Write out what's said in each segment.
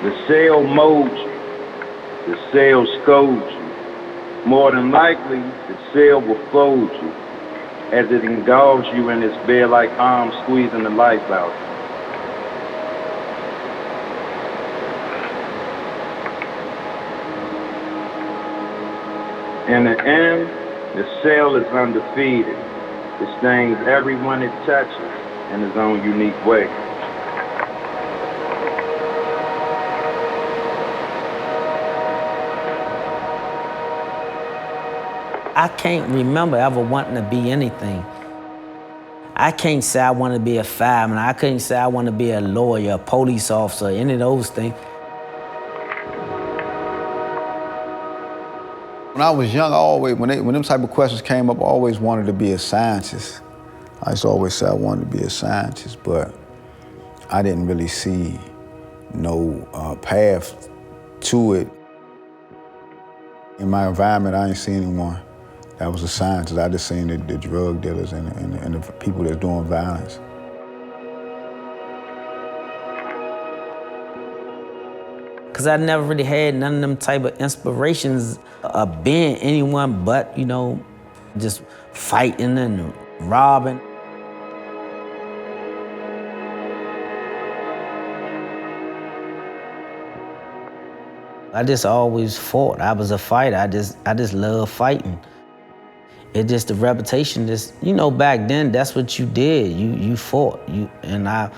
The cell molds you. The cell scolds you. More than likely, the cell will fold you as it engulfs you in its bear-like arms squeezing the life out. In the end, the cell is undefeated. It stings everyone it touches in its own unique way. I can't remember ever wanting to be anything. I can't say I want to be a fireman. I couldn't say I want to be a lawyer, a police officer, any of those things. When I was young, I always, when them type of questions came up, I always wanted to be a scientist. I used to always say I wanted to be a scientist, but I didn't really see no path to it. In my environment, I ain't seen anyone that was a scientist. I just seen the drug dealers and the people that's doing violence. Cause I never really had none of them type of inspirations of being anyone but, you know, just fighting and robbing. I just always fought. I was a fighter. I just love fighting. It just the reputation. Just back then, that's what you did. You fought. And I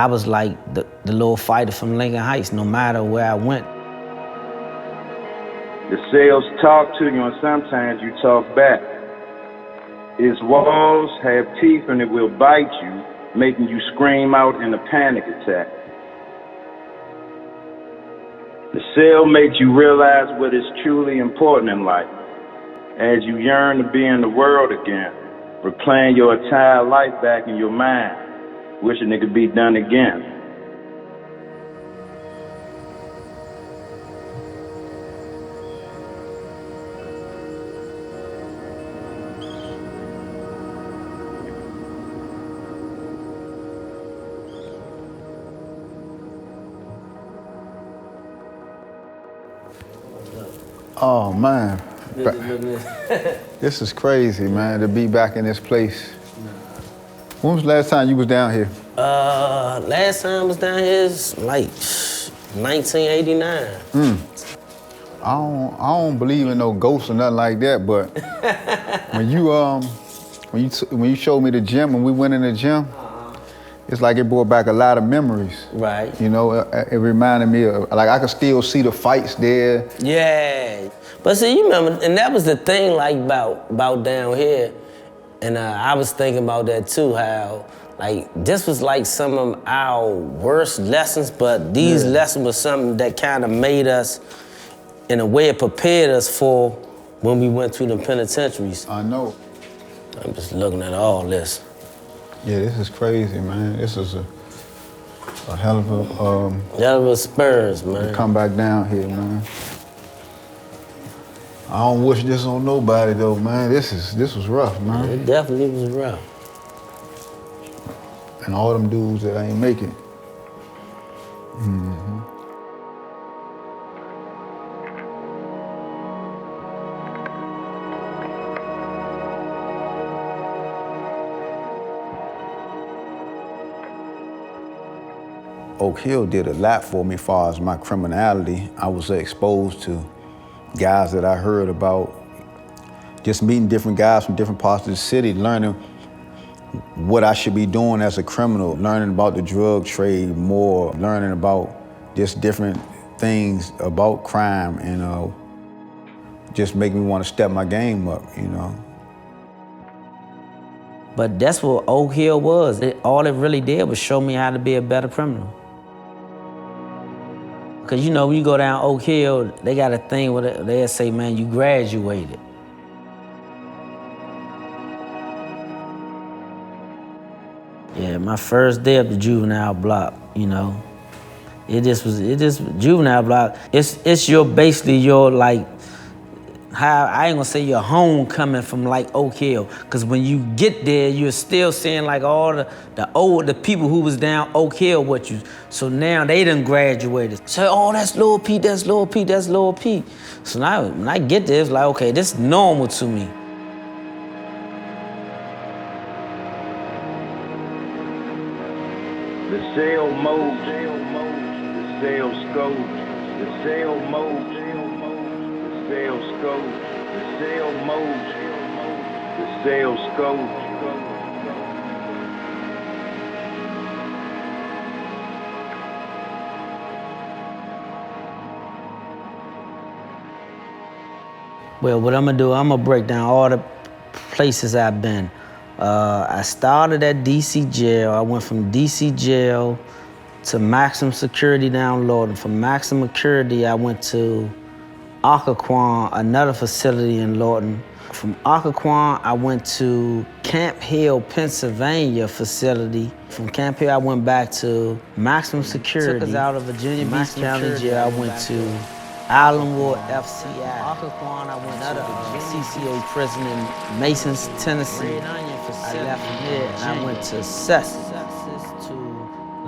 was like the little fighter from Lincoln Heights. No matter where I went. The cells talk to you, and sometimes you talk back. Its walls have teeth, and it will bite you, making you scream out in a panic attack. The cell makes you realize what is truly important in life. As you yearn to be in the world again, replaying your entire life back in your mind, wishing it could be done again. Oh man, this is crazy, man, to be back in this place. When was the last time you was down here? Last time I was down here is like 1989. I don't believe in no ghosts or nothing like that, but when you showed me the gym, when we went in the gym, it's like it brought back a lot of memories. Right. It reminded me of, like, I could still see the fights there. Yeah. But see, you remember, and that was the thing, like, about down here. And I was thinking about that too, how, like, this was like some of our worst lessons, but these lessons were something that kind of made us, in a way, it prepared us for when we went through the penitentiaries. I know. I'm just looking at all this. Yeah, this is crazy, man. This is a hell of a hell of a Spurs, man. To come back down here, man. I don't wish this on nobody though, man. This was rough, man. It definitely was rough. And all them dudes that ain't make it. Oak Hill did a lot for me as far as my criminality. I was exposed to guys that I heard about, just meeting different guys from different parts of the city, learning what I should be doing as a criminal, learning about the drug trade more, learning about just different things about crime, and just make me want to step my game up, But that's what Oak Hill was. All it really did was show me how to be a better criminal. Because when you go down Oak Hill, they got a thing where they'll say, man, you graduated. Yeah, my first day up the juvenile block, it just juvenile block. It's basically your, like, how, I ain't gonna say your homecoming from like Oak Hill, cause when you get there, you're still seeing like all the people who was down Oak Hill with you. So now they done graduated. Say, oh, that's Lil Pete, that's Lil Pete, that's Lil Pete. So now when I get there, it's like, okay, this is normal to me. The cell mode, the cell scope, the cell mode, the cell scope, the cell mode, the cell scope. Well, what I'm gonna do, I'm gonna break down all the places I've been. I started at DC jail. I went from DC jail to maximum security down Lorton. From maximum security, I went to Occoquan, another facility in Lorton. From Occoquan, I went to Camp Hill, Pennsylvania facility. From Camp Hill, I went back to maximum security. Took us out of Virginia Beach County Jail. I went to Islandwood FCI. Occoquan, I went to the CCA prison in Masons, Tennessee. I left from here and I went to Sussex to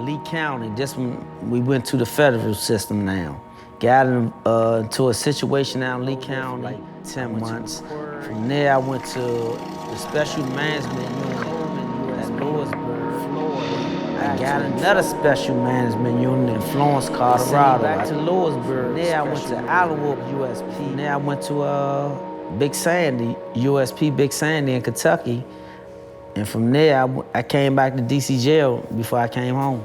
Lee County. This one, we went to the federal system now. Got into a situation down in Lee County, like 10 months. From there, I went to the special management unit at Lewisburg, Florida. I got another special management unit in Florence, Colorado. Back to Lewisburg. There, I went to Islandwood USP. There, I went to Big Sandy, USP Big Sandy in Kentucky. And from there, I came back to DC jail before I came home.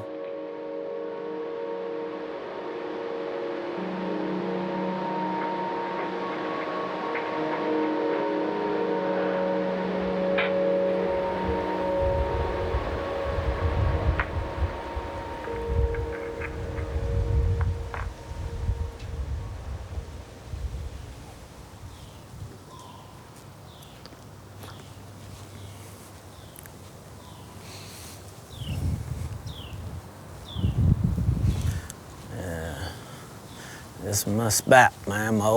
This is my spot, man, I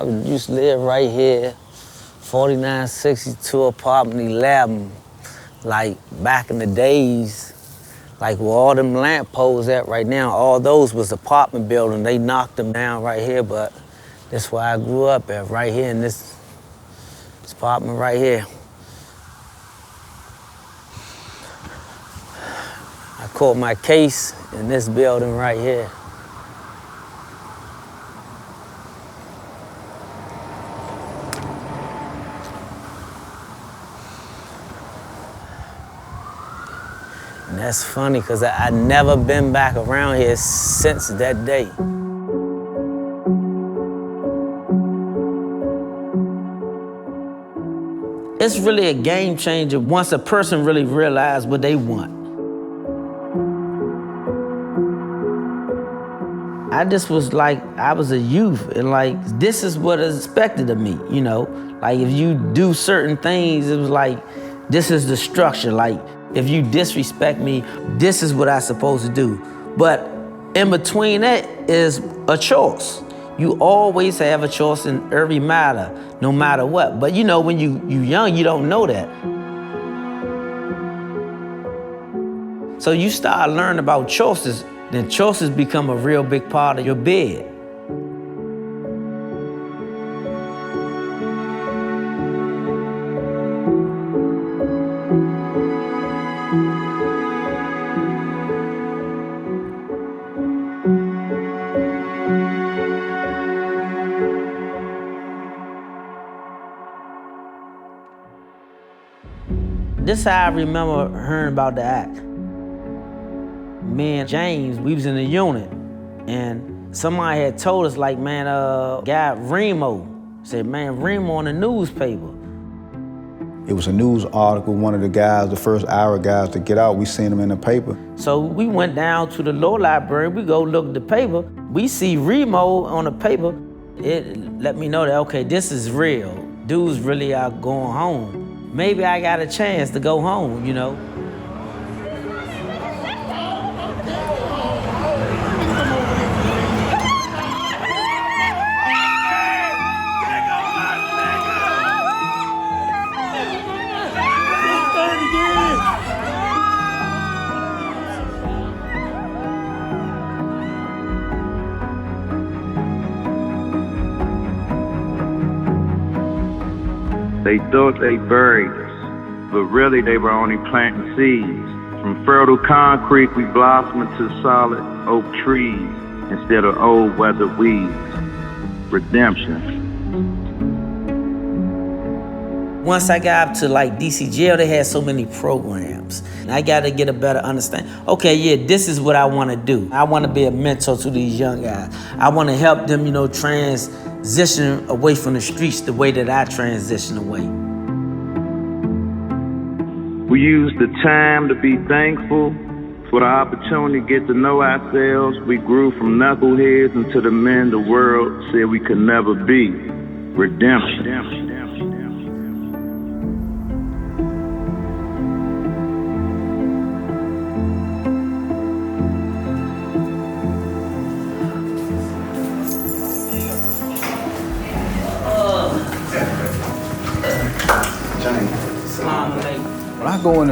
used to live right here, 4962 apartment 11. Like back in the days, like where all them lamp poles at right now, all those was apartment building. They knocked them down right here, but that's where I grew up at, right here in this apartment right here. I caught my case in this building right here. And that's funny, because I never been back around here since that day. It's really a game changer once a person really realizes what they want. I just was like, I was a youth, and like, this is what is expected of me, you know? Like, if you do certain things, it was like, this is the structure. Like, if you disrespect me, this is what I'm supposed to do. But in between that is a choice. You always have a choice in every matter, no matter what. But you know, when you young, you don't know that. So you start learning about choices, then choices become a real big part of your bed. This is how I remember hearing about the act. Me and James, we was in the unit, and somebody had told us, like, man, guy Remo said, man, Remo on the newspaper. It was a news article, one of the guys, the first hour guys to get out, we seen him in the paper. So we went down to the law library, we go look at the paper, we see Remo on the paper. It let me know that, okay, this is real. Dudes really are going home. Maybe I got a chance to go home, you know? They thought they buried us, but really they were only planting seeds. From fertile concrete, we blossom into solid oak trees instead of old weathered weeds. Redemption. Once I got up to like DC jail, they had so many programs. I got to get a better understanding. Okay, yeah, this is what I want to do. I want to be a mentor to these young guys. I want to help them, transition away from the streets the way that I transition away. We used the time to be thankful for the opportunity to get to know ourselves. We grew from knuckleheads into the men the world said we could never be. Redemption. When I go in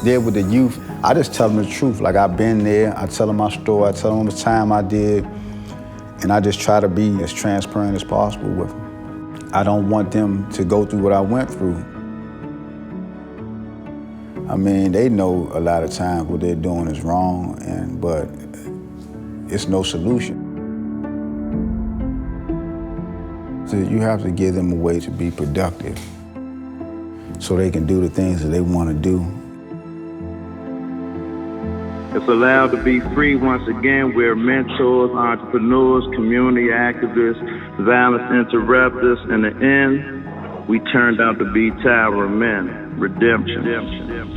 there with the youth, I just tell them the truth. Like, I've been there, I tell them my story, I tell them the time I did, and I just try to be as transparent as possible with them. I don't want them to go through what I went through. I mean, they know a lot of times what they're doing is wrong, but it's no solution. So you have to give them a way to be productive so they can do the things that they want to do. If allowed to be free once again, we're mentors, entrepreneurs, community activists, violence interrupters. In the end, we turned out to be Tower of Men. Redemption.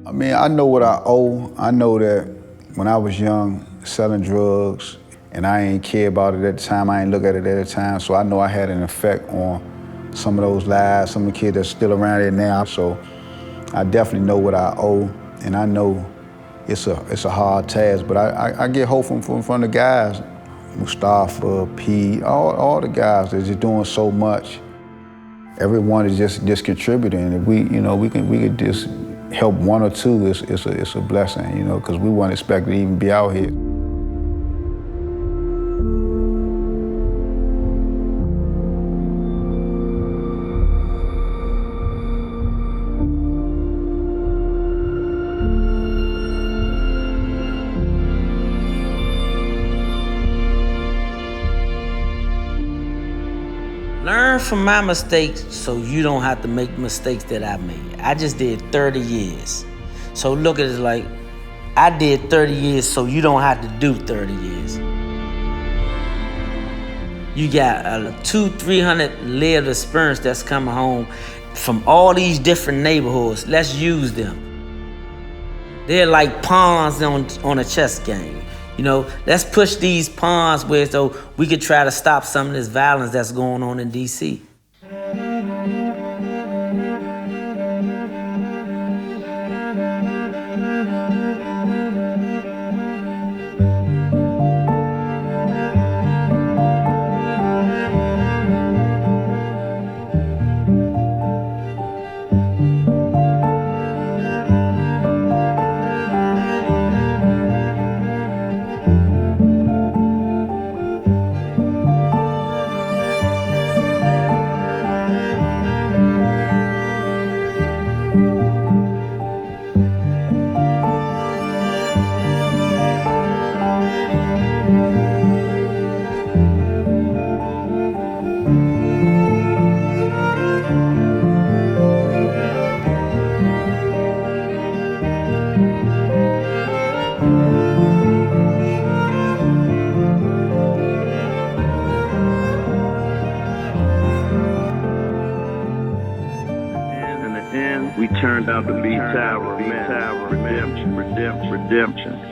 I mean, I know what I owe. I know that when I was young, selling drugs, and I ain't care about it at the time, I ain't look at it at the time, so I know I had an effect on some of those lives, some of the kids that's still around there now, so I definitely know what I owe, and I know it's a hard task, but I get hope from the guys, Mustafa, Pete, all the guys that's just doing so much. Everyone is just contributing. If we could just help one or two, it's a blessing, because we weren't expected to even be out here. Learn from my mistakes so you don't have to make mistakes that I made. I just did 30 years. So look at it like, I did 30 years so you don't have to do 30 years. You got 200-300 lived experience that's coming home from all these different neighborhoods. Let's use them. They're like pawns on a chess game. Let's push these pawns where so we could try to stop some of this violence that's going on in DC. We turned out to be Tower of Men. Redemption.